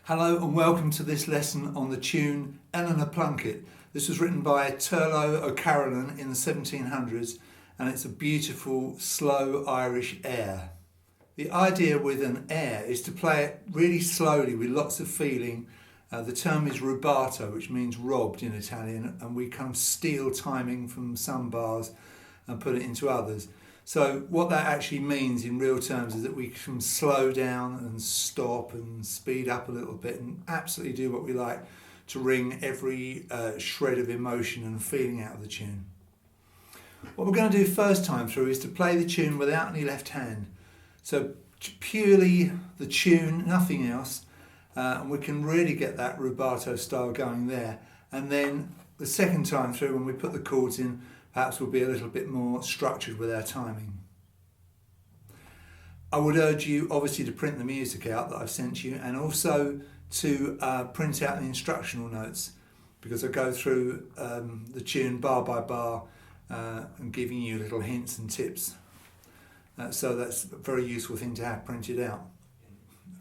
Hello and welcome to this lesson on the tune Eleanor, Plunkett. This was written by Turlough O'Carolan in the 1700s and it's a beautiful, slow Irish air. The idea with an air is to play it really slowly with lots of feeling. The term is rubato, which means robbed in Italian, and we kind of steal timing from some bars and put it into others. So what that actually means in real terms is that we can slow down and stop and speed up a little bit and absolutely do what we like to wring every shred of emotion and feeling out of the tune. What we're going to do first time through is to play the tune without any left hand. So purely the tune, nothing else, and we can really get that rubato style going there. And then the second time through, when we put the chords in, perhaps we'll be a little bit more structured with our timing. I would urge you obviously to print the music out that I've sent you, and also to print out the instructional notes, because I go through the tune bar by bar and giving you little hints and tips. So that's a very useful thing to have printed out.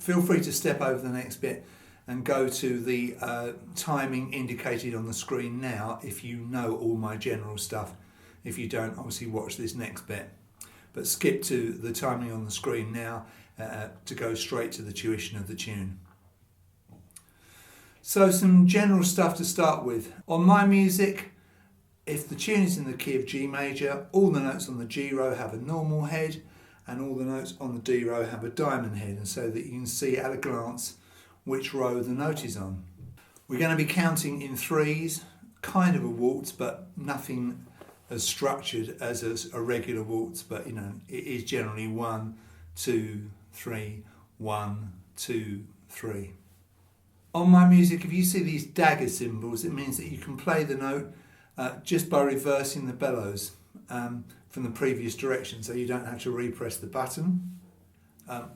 Feel free to step over the next bit and go to the timing indicated on the screen now if you know all my general stuff. If you don't, obviously watch this next bit. But skip to the timing on the screen now to go straight to the tuition of the tune. So some general stuff to start with. On my music, if the tune is in the key of G major, all the notes on the G row have a normal head and all the notes on the D row have a diamond head, and so that you can see at a glance which row the note is on. We're going to be counting in threes, kind of a waltz, but nothing as structured as a regular waltz, but you know, it is generally 1, 2, 3, 1, 2, 3. On my music, if you see these dagger symbols, it means that you can play the note just by reversing the bellows from the previous direction, so you don't have to repress the button.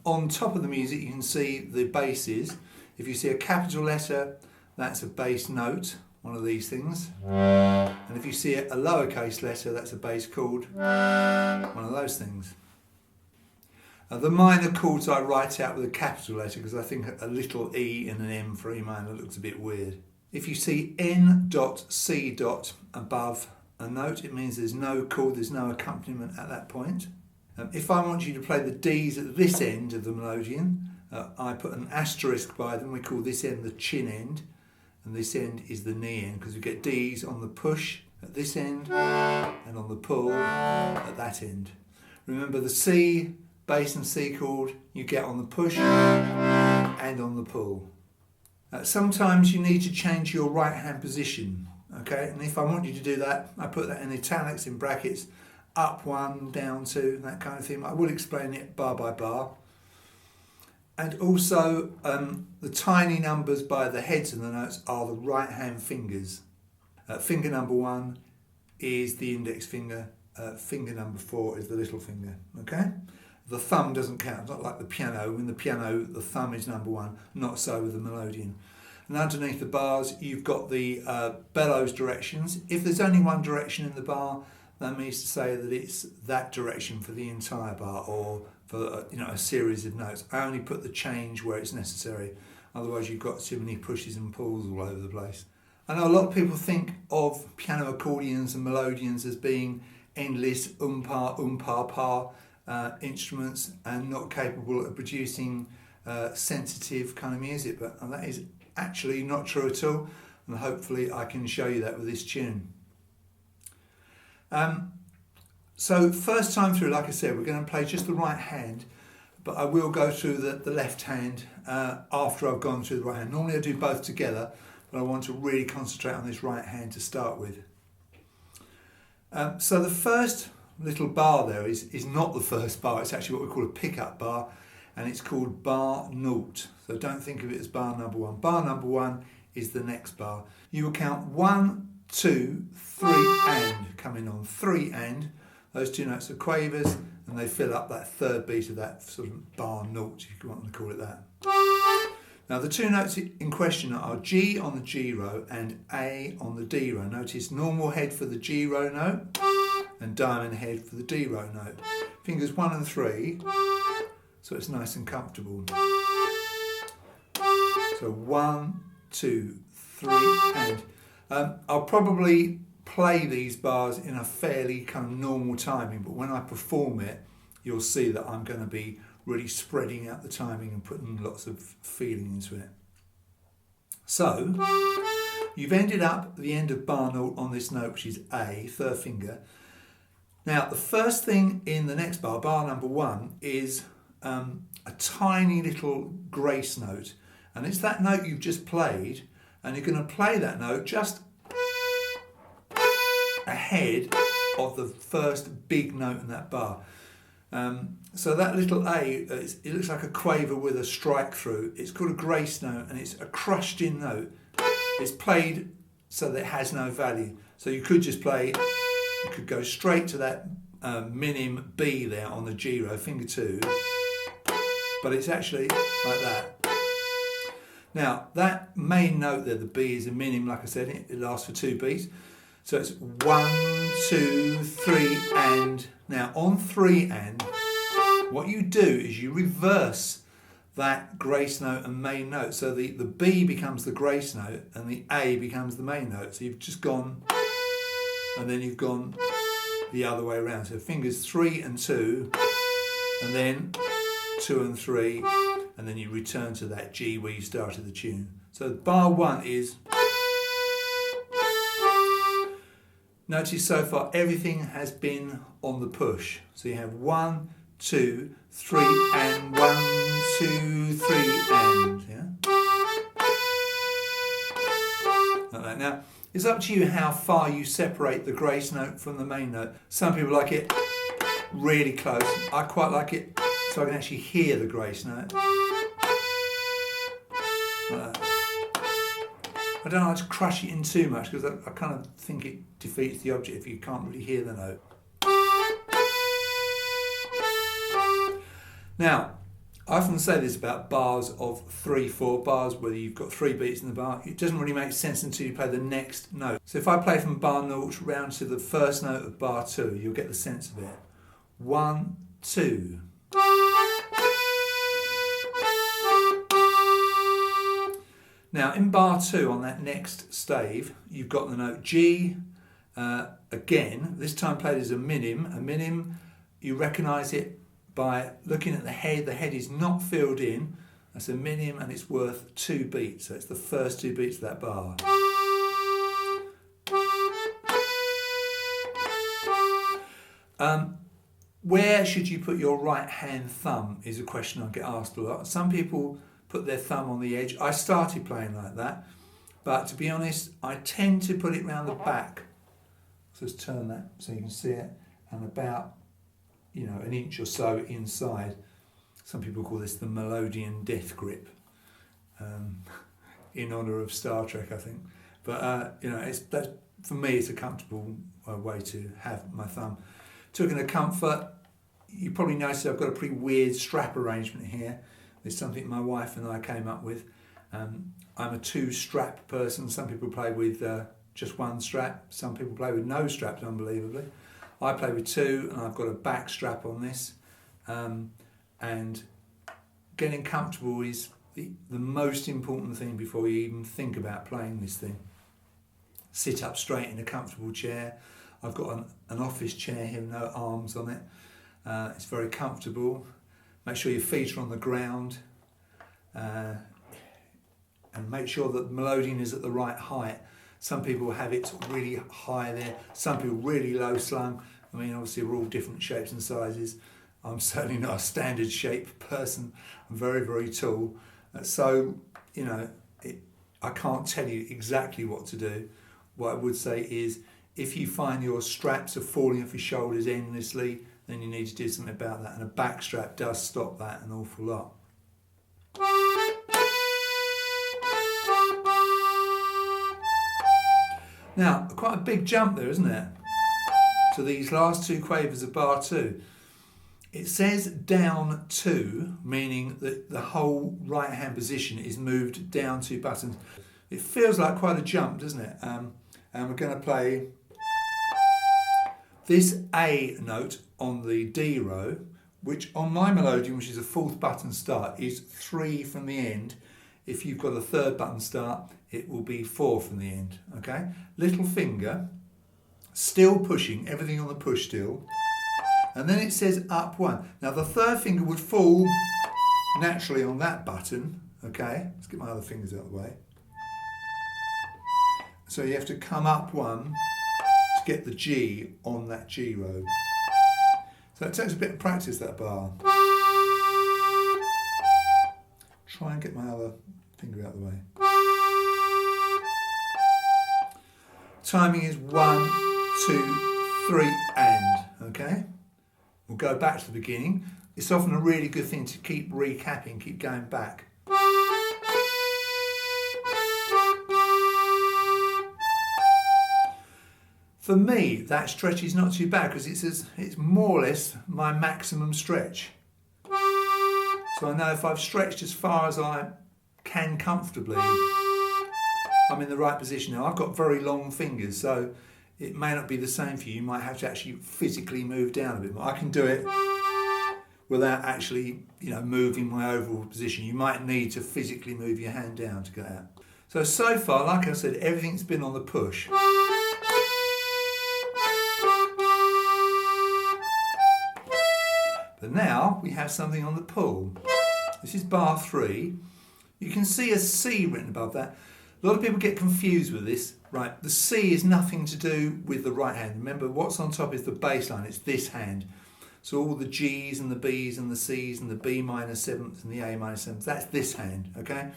On top of the music you can see the basses. If you see a capital letter, that's a bass note, one of these things. And if you see a lowercase letter, that's a bass chord, one of those things. The minor chords I write out with a capital letter because I think a little E and an M for E minor looks a bit weird. If you see N.C. above a note, it means there's no chord, there's no accompaniment at that point. If I want you to play the Ds at this end of the Melodeon, I put an asterisk by them. We call this end the chin end, and this end is the knee end, because we get Ds on the push at this end and on the pull at that end. Remember, the C, bass and C chord you get on the push and on the pull. Sometimes you need to change your right hand position, okay? And if I want you to do that, I put that in italics, in brackets, up 1, down 2, that kind of thing. I will explain it bar by bar. And also the tiny numbers by the heads of the notes are the right hand fingers. Finger number 1 is the index finger, finger number 4 is the little finger, okay? The thumb doesn't count, it's not like the piano. In the piano the thumb is number 1, not so with the Melodeon. And underneath the bars you've got the bellows directions. If there's only one direction in the bar, that means to say that it's that direction for the entire bar, or for a series of notes. I only put the change where it's necessary, otherwise you've got too many pushes and pulls all over the place. I know a lot of people think of piano accordions and Melodeons as being endless pa instruments and not capable of producing sensitive kind of music, but that is actually not true at all, and hopefully I can show you that with this tune. So first time through, like I said, we're going to play just the right hand, but I will go through the left hand after I've gone through the right hand. Normally I do both together, but I want to really concentrate on this right hand to start with. So the first little bar there is not the first bar, it's actually what we call a pickup bar, and it's called bar naught. So don't think of it as bar number 1. Bar number 1 is the next bar. You will count 1, 2, 3 and coming on, 3 and. Those two notes are quavers and they fill up that third beat of that sort of bar naught, if you want to call it that. Now the two notes in question are G on the G row and A on the D row. Notice normal head for the G row note and diamond head for the D row note. Fingers 1 and 3, so it's nice and comfortable. So So 1, 2, 3, and I'll probably play these bars in a fairly kind of normal timing, but when I perform it, you'll see that I'm going to be really spreading out the timing and putting lots of feeling into it. So you've ended up at the end of bar 0 on this note, which is A, third finger. Now the first thing in the next bar, bar number 1, is a tiny little grace note, and it's that note you've just played, and you're going to play that note just ahead of the first big note in that bar. So that little A, it looks like a quaver with a strike through. It's called a grace note, and it's a crushed in note. It's played so that it has no value. So you could just play, you could go straight to that minim B there on the G row, finger 2, but it's actually like that. Now that main note there, the B, is a minim, like I said, it lasts for 2 beats. So it's 1, 2, 3, and. Now on 3 and, what you do is you reverse that grace note and main note. So the B becomes the grace note and the A becomes the main note. So you've just gone, and then you've gone the other way around. So fingers 3 and 2, and then 2 and 3, and then you return to that G where you started the tune. So bar 1 is. Notice so far everything has been on the push. So you have 1, 2, 3, and 1, 2, 3, and. Yeah? Like that. Now, it's up to you how far you separate the grace note from the main note. Some people like it really close. I quite like it so I can actually hear the grace note. Like that. I don't like to crush it in too much because I kind of think it defeats the object if you can't really hear the note. Now, I often say this about bars of 3, 4 bars, whether you've got 3 beats in the bar, it doesn't really make sense until you play the next note. So if I play from bar 0 round to the first note of bar 2, you'll get the sense of it. 1, 2. Now in bar 2 on that next stave, you've got the note G, again, this time played as a minim. A minim, you recognise it by looking at the head. The head is not filled in. That's a minim and it's worth 2 beats. So it's the first 2 beats of that bar. Where should you put your right hand thumb is a question I get asked a lot. Some people put their thumb on the edge. I started playing like that, but to be honest, I tend to put it round the back. So let's turn that so you can see it, and about, you know, an inch or so inside. Some people call this the Melodeon death grip, in honour of Star Trek, I think. But you know, for me, it's a comfortable way to have my thumb. Talking of comfort, you probably noticed I've got a pretty weird strap arrangement here. It's something my wife and I came up with. I'm a 2-strap person. Some people play with just 1 strap. Some people play with no straps, unbelievably. I play with 2, and I've got a back strap on this. And getting comfortable is the most important thing before you even think about playing this thing. Sit up straight in a comfortable chair. I've got an office chair here, no arms on it. It's very comfortable. Make sure your feet are on the ground, and make sure that the Melodeon is at the right height. Some people have it really high there, some people really low slung. I mean, obviously we're all different shapes and sizes. I'm certainly not a standard shape person. I'm very, very tall. So, you know, I can't tell you exactly what to do. What I would say is, if you find your straps are falling off your shoulders endlessly, then you need to do something about that, and a back strap does stop that an awful lot. Now, quite a big jump there, isn't it? To these last 2 quavers of bar 2. It says down 2, meaning that the whole right hand position is moved down 2 buttons. It feels like quite a jump, doesn't it? And we're going to play this A note on the D row, which on my Melodeon, which is a 4th button start, is 3 from the end. If you've got a third button start, it will be 4 from the end, okay? Little finger, still pushing, everything on the push still. And then it says up 1. Now the third finger would fall naturally on that button, okay? Let's get my other fingers out of the way. So you have to come up 1 to get the G on that G row. So it takes a bit of practice, that bar. Try and get my other finger out of the way. Timing is 1, 2, 3, and, okay? We'll go back to the beginning. It's often a really good thing to keep recapping, keep going back. For me, that stretch is not too bad because it's more or less my maximum stretch. So I know if I've stretched as far as I can comfortably, I'm in the right position. Now I've got very long fingers, so it may not be the same for you. You might have to actually physically move down a bit more. I can do it without actually, moving my overall position. You might need to physically move your hand down to get out. So far, like I said, everything's been on the push. But now we have something on the pull. This is bar 3. You can see a C written above that. A lot of people get confused with this. Right, the C is nothing to do with the right hand. Remember, what's on top is the bass line. It's this hand. So all the G's and the B's and the C's and the B minor sevenths and the A minor sevenths, that's this hand, okay?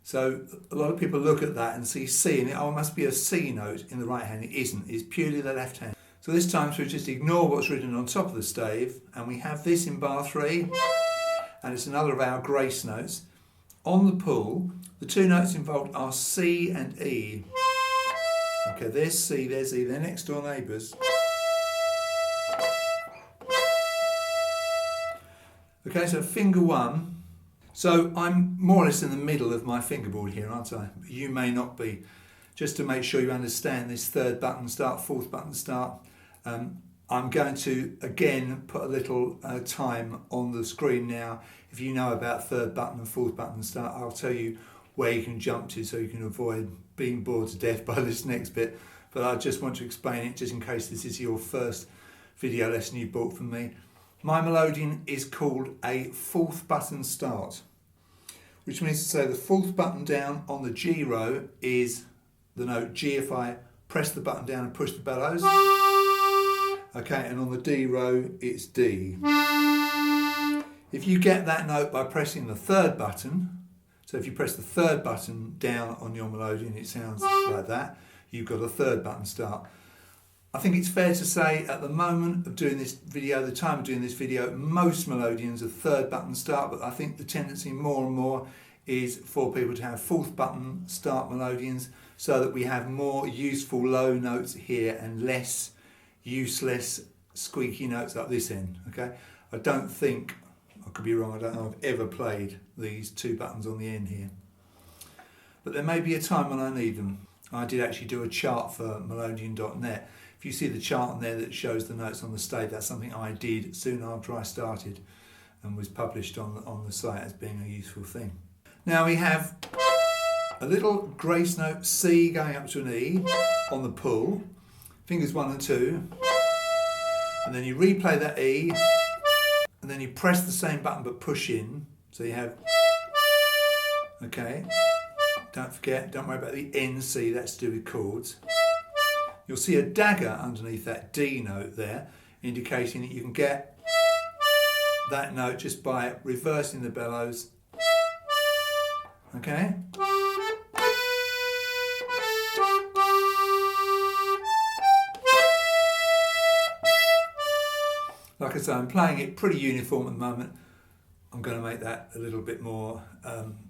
So a lot of people look at that and see C and it must be a C note in the right hand. It isn't. It's purely the left hand. So this time so we just ignore what's written on top of the stave, and we have this in bar 3, and it's another of our grace notes. On the pull, the 2 notes involved are C and E. Okay, there's C, there's E, they're next door neighbours. Okay, so finger 1. So I'm more or less in the middle of my fingerboard here, aren't I? You may not be. Just to make sure you understand this third button start, fourth button start, I'm going to again put a little time on the screen now. If you know about third button and fourth button start, I'll tell you where you can jump to so you can avoid being bored to death by this next bit. But I just want to explain it just in case this is your first video lesson you bought from me. My Melodeon is called a fourth button start, which means to say the fourth button down on the G row is the note G if I press the button down and push the bellows. Okay, and on the D row it's D. If you get that note by pressing the third button, so if you press the third button down on your Melodeon, it sounds like that, you've got a third button start. I think it's fair to say at the moment of doing this video, the time of doing this video, most Melodeons are third button start, but I think the tendency more and more is for people to have fourth button start Melodeons so that we have more useful low notes here and less useless squeaky notes up this end, okay? I don't think, I could be wrong, I don't know I've ever played these 2 buttons on the end here. But there may be a time when I need them. I did actually do a chart for Melodeon.net. If you see the chart on there that shows the notes on the stave, that's something I did soon after I started and was published on the site as being a useful thing. Now we have a little grace note C going up to an E on the pull, fingers 1 and 2, and then you replay that E, and then you press the same button but push in, so you have, okay, don't forget, don't worry about the NC, that's to do with chords. You'll see a dagger underneath that D note there, indicating that you can get that note just by reversing the bellows, okay? Like I say, I'm playing it pretty uniform at the moment. I'm going to make that a little bit more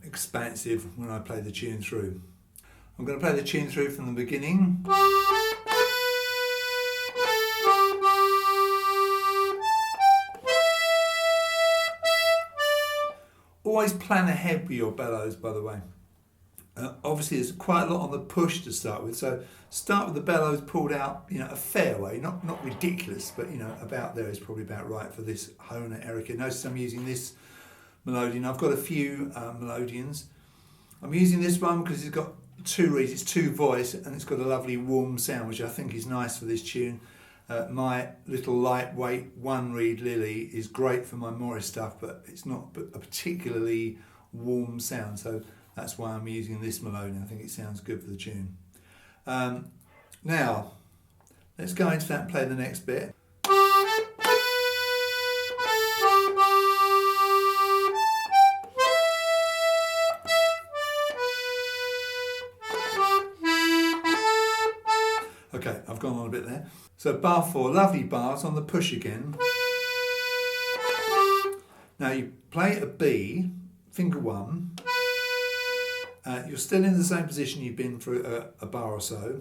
expansive when I play the tune through. I'm going to play the tune through from the beginning. Always plan ahead with your bellows, by the way. Obviously there's quite a lot on the push to start with, so start with the bellows pulled out, a fair way, not ridiculous, but about there is probably about right for this Hohner Erica. Notice I'm using this Melodeon. I've got a few Melodeons. I'm using this one because it's got two reeds, it's two voice, and it's got a lovely warm sound, which I think is nice for this tune. My little lightweight one reed Lily is great for my Morris stuff, but it's not a particularly warm sound, so that's why I'm using this Melodeon. I think it sounds good for the tune. Now, let's go into that and play the next bit. Okay, I've gone on a bit there. So bar 4, lovely bars on the push again. Now you play a B, finger 1. You're still in the same position you've been for a bar or so.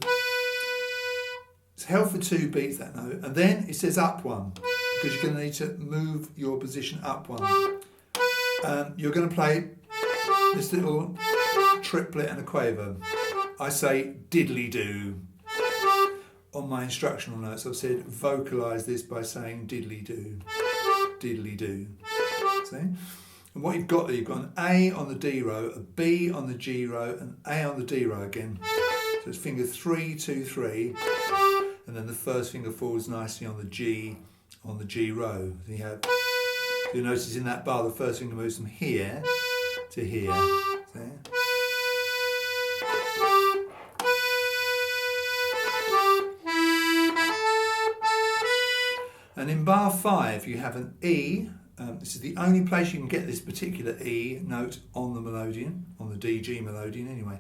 It's held for 2 beats, that note, and then it says up 1, because you're going to need to move your position up 1. You're going to play this little triplet and a quaver. I say diddly-do. On my instructional notes I've said vocalise this by saying diddly-do, diddly-do. See? And what you've got there, you've got an A on the D row, a B on the G row, an A on the D row again. So it's finger 3, 2, 3, and then the first finger falls nicely on the G row. So you notice in that bar the first finger moves from here to here. See? And in bar 5 you have an E. This is the only place you can get this particular E note on the Melodeon, on the DG Melodeon anyway.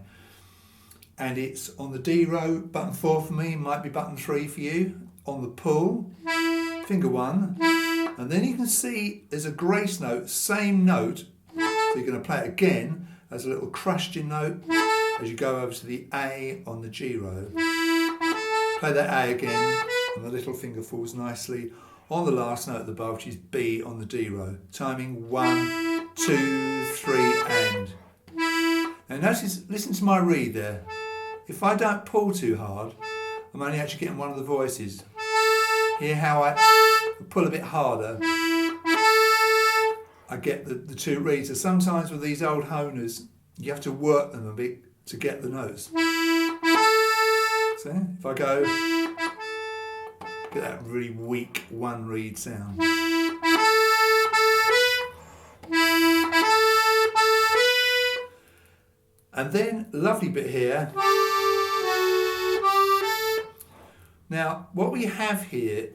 And it's on the D row, button 4 for me, might be button 3 for you. On the pull, finger 1. And then you can see there's a grace note, same note. So you're going to play it again as a little crushed in note as you go over to the A on the G row. Play that A again, and the little finger falls nicely on the last note at the bar, which is B on the D row. Timing 1, 2, 3, and. Now notice, listen to my reed there. If I don't pull too hard, I'm only actually getting one of the voices. Hear how I pull a bit harder, I get the 2 reeds. So sometimes with these old honers, you have to work them a bit to get the notes. See? If I go, get that really weak one reed sound. And then, lovely bit here. Now, what we have here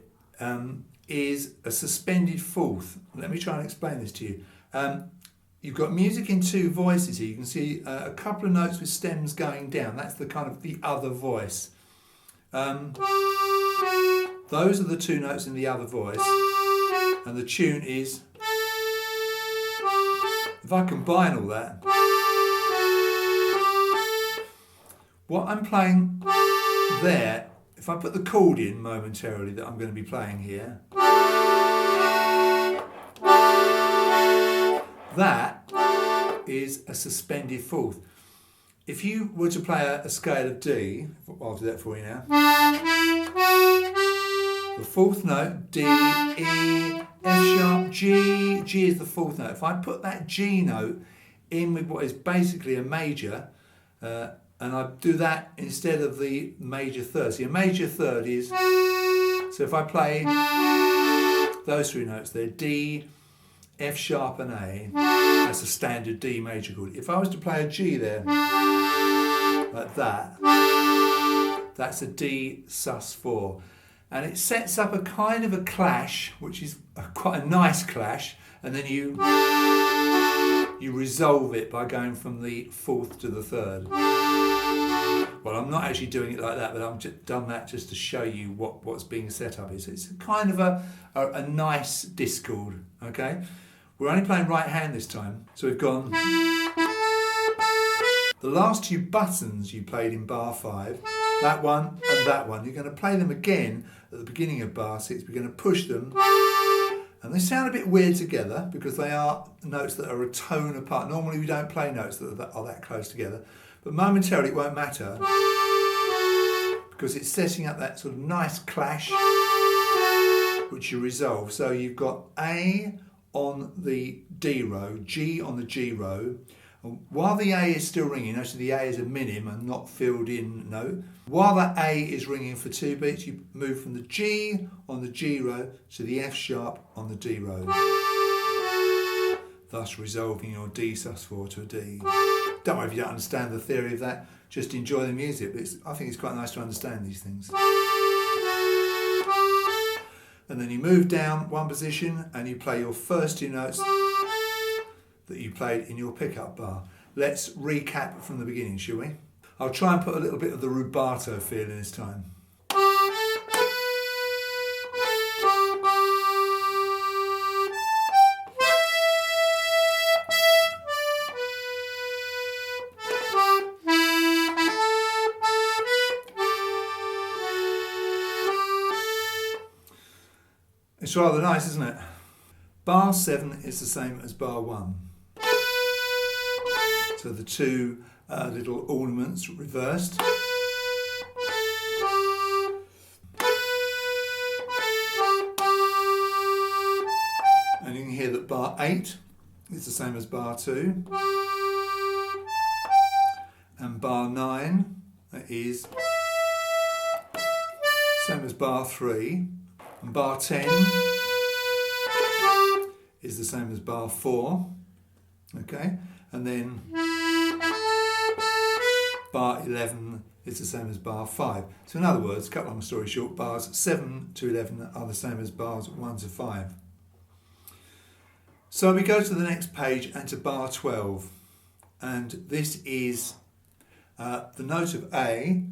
is a suspended fourth. Let me try and explain this to you. You've got music in 2 voices here. You can see a couple of notes with stems going down. That's the kind of the other voice. Those are the 2 notes in the other voice, and the tune is, if I combine all that, what I'm playing there, if I put the chord in momentarily that I'm going to be playing here, that is a suspended fourth. If you were to play a scale of D, I'll do that for you now. The 4th note, D, E, F sharp, G. G is the 4th note. If I put that G note in with what is basically a major, and I do that instead of the major third. See, a major third is, so if I play those 3 notes there, D, F sharp and A, that's a standard D major chord. If I was to play a G there, like that, that's a D sus4. And it sets up a kind of a clash, which is quite a nice clash, and then you resolve it by going from the 4th to the 3rd. Well, I'm not actually doing it like that, but I've just done that just to show you what's being set up. It's kind of a nice discord, okay? We're only playing right hand this time, so we've gone. The last 2 buttons you played in bar 5, that one and that one, you're going to play them again at the beginning of bar 6. We're going to push them, and they sound a bit weird together because they are notes that are a tone apart. Normally we don't play notes that are that close together, but momentarily it won't matter because it's setting up that sort of nice clash which you resolve. So you've got A on the D row, G on the G row, While the A is still ringing, notice the A is a minim and not filled in note. While that A is ringing for 2 beats, you move from the G on the G row to the F sharp on the D row, thus resolving your D sus4 to a D. Don't worry if you don't understand the theory of that, just enjoy the music. But I think it's quite nice to understand these things. And then you move down one position and you play your first 2 notes that you played in your pickup bar. Let's recap from the beginning, shall we? I'll try and put a little bit of the rubato feel in this time. It's rather nice, isn't it? Bar 7 is the same as bar 1. So the 2 little ornaments reversed. And you can hear that bar 8 is the same as bar 2. And bar 9 is same as bar 3. And bar 10 is the same as bar 4. Okay, and then bar 11 is the same as bar 5. So in other words, cut long story short, bars 7 to 11 are the same as bars 1 to 5. So we go to the next page and to bar 12. And this is the note of A.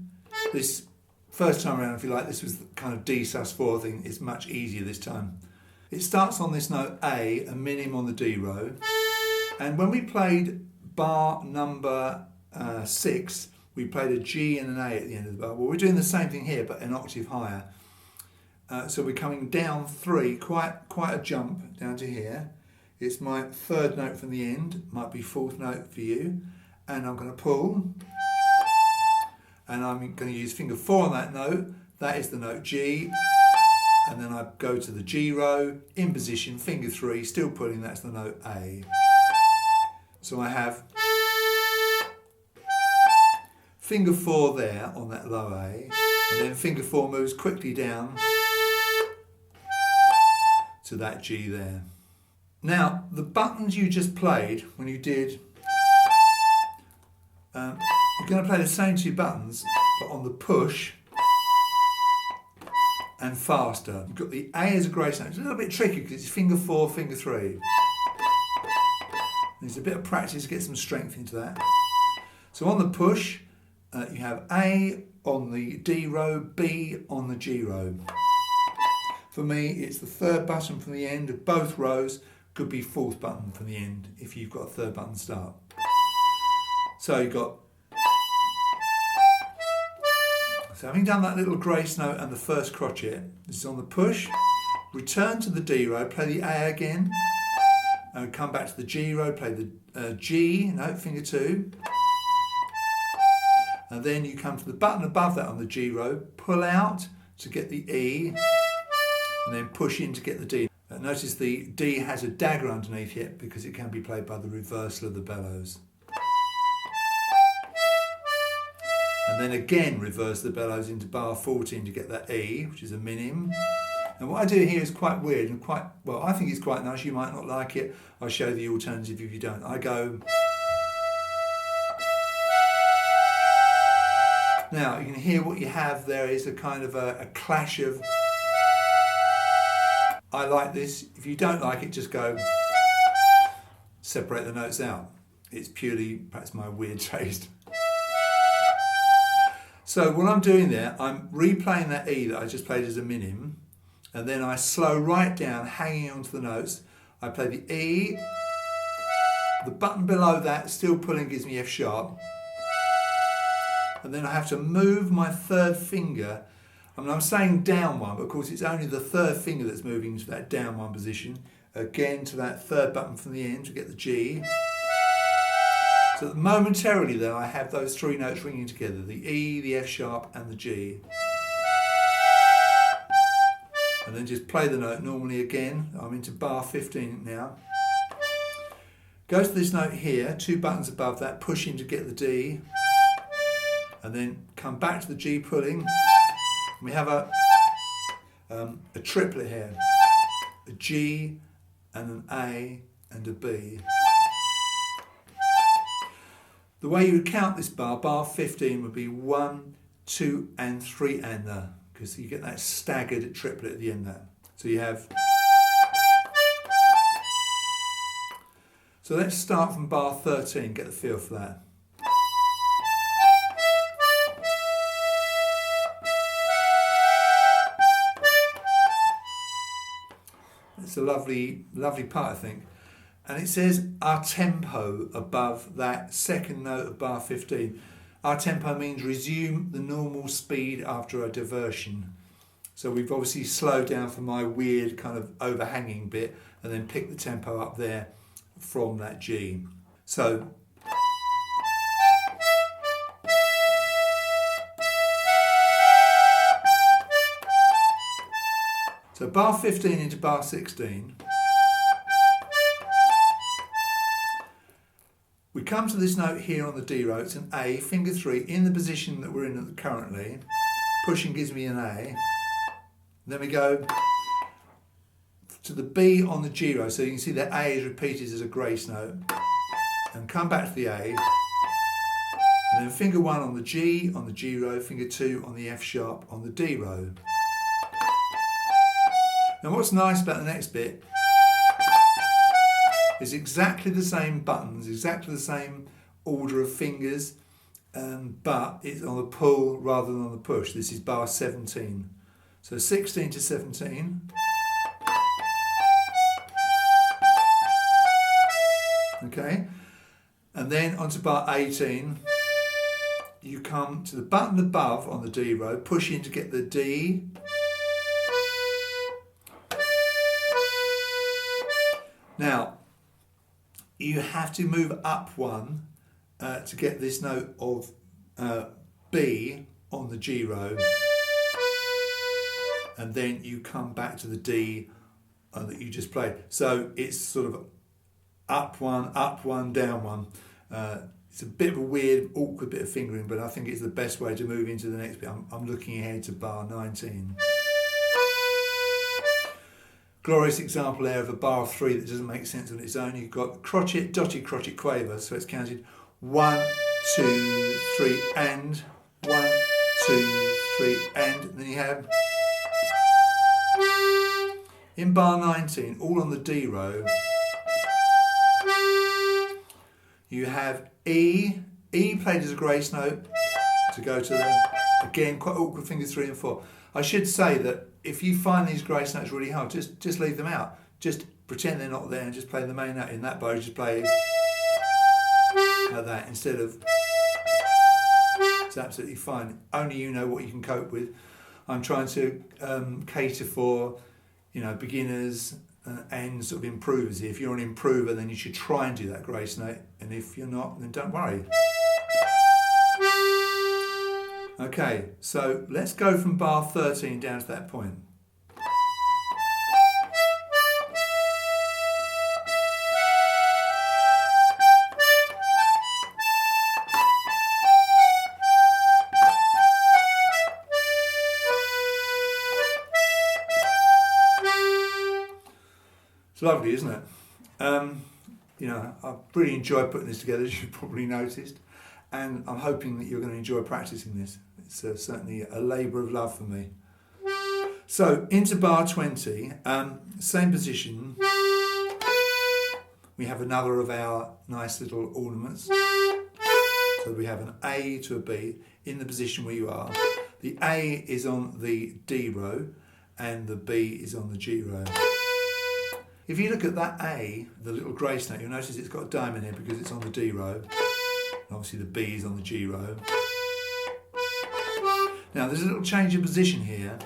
This first time around, if you like, this was the kind of D sus4 thing. It's much easier this time. It starts on this note A minim on the D row. And when we played bar number 6, we played a G and an A at the end of the bar. Well, we're doing the same thing here, but an octave higher. So we're coming down 3, quite a jump down to here. It's my 3rd note from the end, might be 4th note for you. And I'm going to pull. And I'm going to use finger 4 on that note. That is the note G. And then I go to the G row, in position, finger 3, still pulling, that's the note A. So I have finger 4 there on that low A, and then finger 4 moves quickly down to that G there. Now, the buttons you just played when you did, you're going to play the same 2 buttons, but on the push and faster. You've got the A as a grace note. It's a little bit tricky because it's finger 4, finger 3. There's a bit of practice to get some strength into that. So on the push, you have A on the D row, B on the G row. For me, it's the 3rd button from the end of both rows. Could be 4th button from the end if you've got a 3rd button start. So you've got. So having done that little grace note and the first crotchet, this is on the push. Return to the D row, play the A again. And come back to the G row, play the G note, finger 2. And then you come to the button above that on the G row, pull out to get the E, and then push in to get the D. Notice the D has a dagger underneath it because it can be played by the reversal of the bellows. And then again reverse the bellows into bar 14 to get that E, which is a minim. And what I do here is quite weird and quite, well, I think it's quite nice. You might not like it. I'll show the alternative if you don't. I go. Now, you can hear what you have there is a kind of a clash of. I like this. If you don't like it, just go. Separate the notes out. It's purely, perhaps, my weird taste. So what I'm doing there, I'm replaying that E that I just played as a minim. And then I slow right down, hanging onto the notes. I play the E. The button below that, still pulling, gives me F sharp. And then I have to move my 3rd finger. I mean, I'm saying down 1, but of course it's only the 3rd finger that's moving into that down 1 position. Again to that 3rd button from the end to get the G. So that momentarily then I have those 3 notes ringing together. The E, the F sharp and the G. And then just play the note normally again. I'm into bar 15 now. Go to this note here, 2 buttons above that, push in to get the D, and then come back to the G pulling. We have a triplet here, a G and an A and a B. The way you would count this bar 15 would be 1, 2 and 3 and there, because you get that staggered triplet at the end there. So you have. So let's start from bar 13, get the feel for that. It's a lovely, lovely part, I think. And it says our tempo above that second note of bar 15. Our tempo means resume the normal speed after a diversion. So we've obviously slowed down for my weird kind of overhanging bit and then pick the tempo up there from that G. So bar 15 into bar 16. We come to this note here on the D row, it's an A, finger 3, in the position that we're in currently. Pushing gives me an A. Then we go to the B on the G row, so you can see that A is repeated as a grace note. And come back to the A. And then finger 1 on the G row, finger 2 on the F sharp on the D row. Now what's nice about the next bit is exactly the same buttons, exactly the same order of fingers, but it's on the pull rather than on the push. This is bar 17. So 16 to 17. Okay, and then onto bar 18. You come to the button above on the D row, push in to get the D. Now, you have to move up 1 to get this note of B on the G row, and then you come back to the D that you just played. So it's sort of up 1, down 1. It's a bit of a weird, awkward bit of fingering, but I think it's the best way to move into the next bit. I'm looking ahead to bar 19. Glorious example there of a bar of 3 that doesn't make sense on its own. You've got crotchet, dotted crotchet quaver, so it's counted 1, 2, 3 and 1, 2, 3 and then you have in bar 19, all on the D row, you have E played as a grace note to go to them. Again, quite awkward fingers 3 and 4. I should say that if you find these grace notes really hard, just leave them out. Just pretend they're not there and just play the main note. In that bow, just play like that instead of. It's absolutely fine. Only you know what you can cope with. I'm trying to cater for, beginners and sort of improvers here. If you're an improver, then you should try and do that grace note, and if you're not, then don't worry. Okay, so let's go from bar 13 down to that point. It's lovely, isn't it? I really enjoy putting this together, as you've probably noticed, and I'm hoping that you're going to enjoy practicing this. It's certainly a labour of love for me. So into bar 20, same position. We have another of our nice little ornaments. So we have an A to a B in the position where you are. The A is on the D row and the B is on the G row. If you look at that A, the little grace note, you'll notice it's got a diamond here because it's on the D row. And obviously the B is on the G row. Now there's a little change of position here.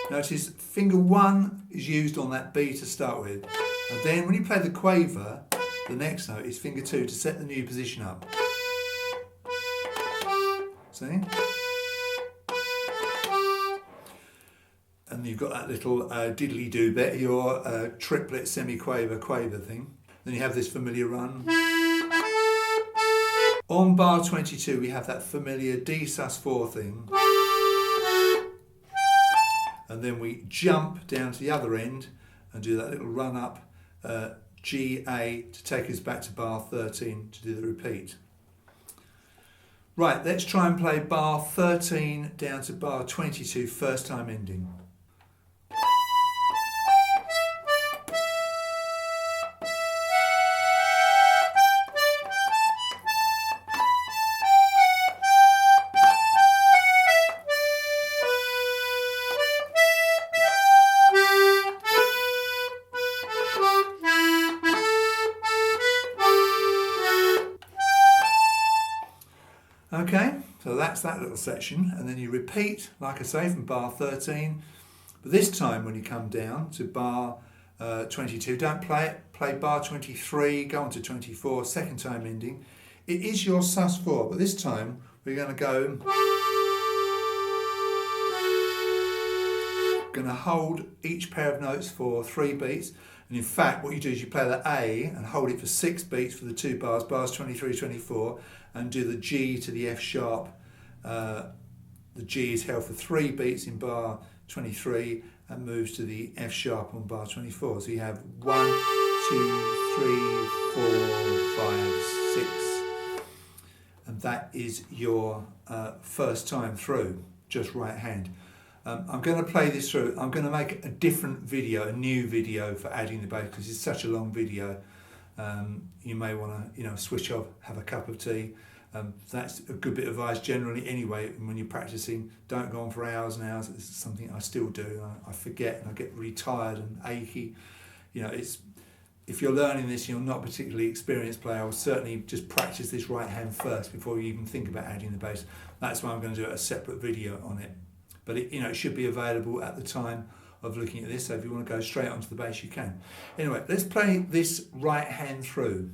Notice finger 1 is used on that B to start with. And then when you play the quaver, the next note is finger 2 to set the new position up. See? And you've got that little diddly-do bit, your triplet semi-quaver thing. Then you have this familiar run. On bar 22 we have that familiar D sus4 thing. And then we jump down to the other end and do that little run up G, A to take us back to bar 13 to do the repeat. Right, let's try and play bar 13 down to bar 22 first time ending. Okay, so that's that little section, and then you repeat, like I say, from bar 13. But this time when you come down to bar 22, don't play it, play bar 23, go on to 24, second time ending. It is your sus4, but this time we're going to go, going to hold each pair of notes for 3 beats. And in fact, what you do is you play the A and hold it for 6 beats for the 2 bars, bars 23, 24, and do the G to the F sharp. The G is held for 3 beats in bar 23 and moves to the F sharp on bar 24. So you have 1, 2, 3, 4, 5, 6. And that is your first time through, just right hand. I'm going to play this through. I'm going to make a different video, a new video for adding the bass because it's such a long video. You may want to, switch off, have a cup of tea. That's a good bit of advice generally anyway when you're practicing. Don't go on for hours and hours. It's something I still do. I forget and I get really tired and achy. If you're learning this and you're not a particularly experienced player, I would certainly just practice this right hand first before you even think about adding the bass. That's why I'm going to do a separate video on it. But it should be available at the time of looking at this, so if you want to go straight onto the bass you can. Anyway, let's play this right hand through.